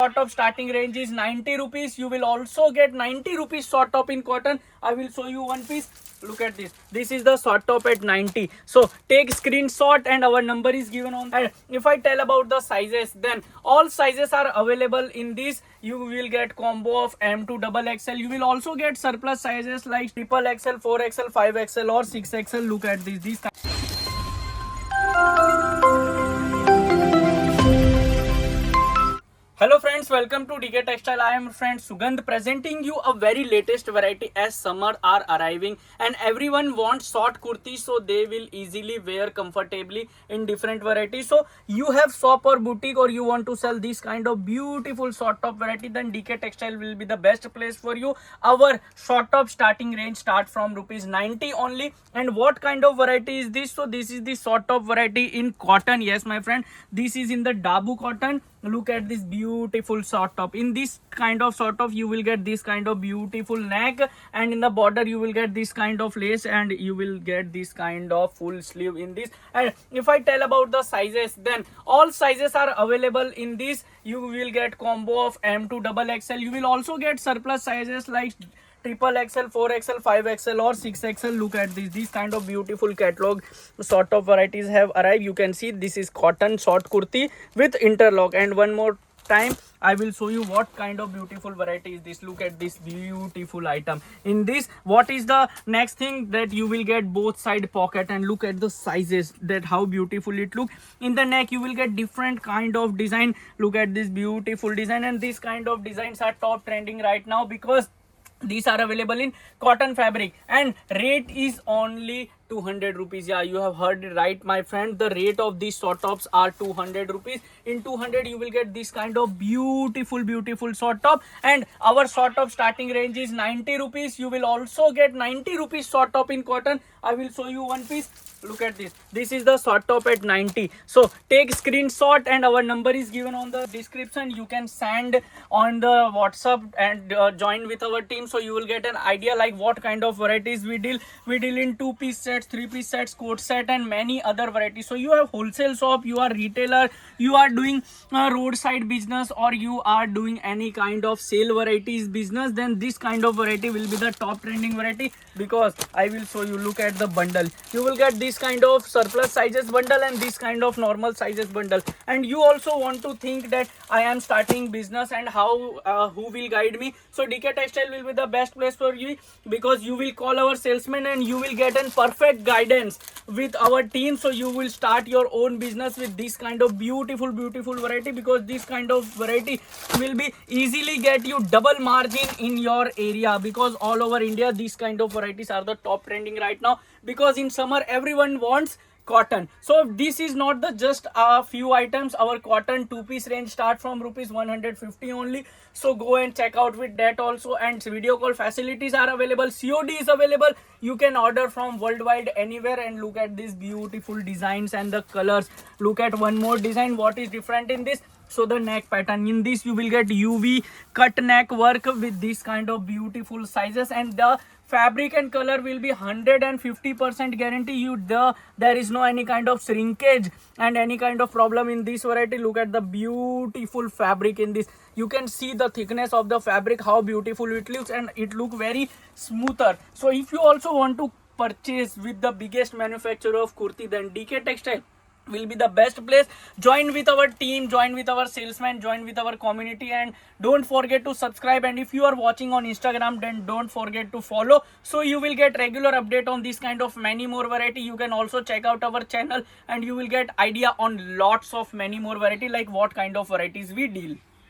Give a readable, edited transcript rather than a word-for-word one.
Short top starting range is 90 rupees. You will also get 90 rupees short top in cotton. I will show you one piece. Look at this. This is the short top at 90. So take screenshot and our number is given on. And if I tell about the sizes, then all sizes are available in this. You will get combo of M to double XL. You will also get surplus sizes like triple XL, 4XL, 5XL or 6XL. Look at this. These Hello friends, welcome to DK Textile. I am friend Sugandh presenting you a very latest variety as summer are arriving and everyone wants short kurtis so they will easily wear comfortably in different varieties. So you have shop or boutique or you want to sell this kind of beautiful short top variety, then DK Textile will be the best place for you. Our short top starting range start from rupees 90 only. And what kind of variety is this? So this is the short top variety in cotton. Yes my friend, this is in the Dabu cotton. Look at this beautiful short top. In this kind of short top you will get this kind of beautiful neck, and in the border you will get this kind of lace, and you will get this kind of full sleeve in this. And if I tell about the sizes, then all sizes are available in this. You will get combo of M to double XL. You will also get surplus sizes like triple XL, 4XL, 5XL or 6XL. Look at this. These kind of beautiful catalog sort of varieties have arrived. You can see this is cotton short kurti with interlock. And one more time I will show you what kind of beautiful variety is this. Look at this beautiful item. In this, what is the next thing, that you will get both side pocket, and look at the sizes, that how beautiful it look. In the neck you will get different kind of design. Look at this beautiful design, and this kind of designs are top trending right now because these are available in cotton fabric, and rate is only 200 rupees. Yeah, you have heard it right my friend. The rate of these short tops are 200 rupees. In 200 you will get this kind of beautiful short top, and our short top starting range is 90 rupees. You will also get 90 rupees short top in cotton. I will show you one piece. Look at this. This is the short top at 90. So take screenshot and our number is given on the description. You can send on the WhatsApp and join with our team, so you will get an idea like what kind of varieties we deal. We deal in 2-piece sets, 3-piece sets, coat set and many other varieties. So you have wholesale shop, you are retailer, you are doing roadside business, or you are doing any kind of sale varieties business, then this kind of variety will be the top trending variety, because I will show you. Look at the bundle. You will get this kind of surplus sizes bundle and this kind of normal sizes bundle. And you also want to think that I am starting business and how who will guide me. So DK Textile will be the best place for you, because you will call our salesman and you will get an perfect guidance with our team. So you will start your own business with this kind of beautiful variety, because this kind of variety will be easily get you double margin in your area, because all over India these kind of varieties are the top trending right now, because in summer everyone wants cotton. So this is not the just a few items. Our cotton 2-piece range start from rupees 150 only. So go and check out with that also. And video call facilities are available. COD is available. You can order from worldwide anywhere. And look at these beautiful designs and the colors. Look at one more design. What is different in this? So the neck pattern, in this you will get UV cut neck work with this kind of beautiful sizes, and the fabric and color will be 150% guarantee you. There is no any kind of shrinkage and any kind of problem in this variety. Look at the beautiful fabric in this. You can see the thickness of the fabric, how beautiful it looks, and it look very smoother. So if you also want to purchase with the biggest manufacturer of kurti, then DK Textile will be the best place. Join with our team, join with our salesman, join with our community, and don't forget to subscribe. And if you are watching on Instagram, then don't forget to follow, so you will get regular update on this kind of many more variety. You can also check out our channel and you will get idea on lots of many more variety, like what kind of varieties we deal.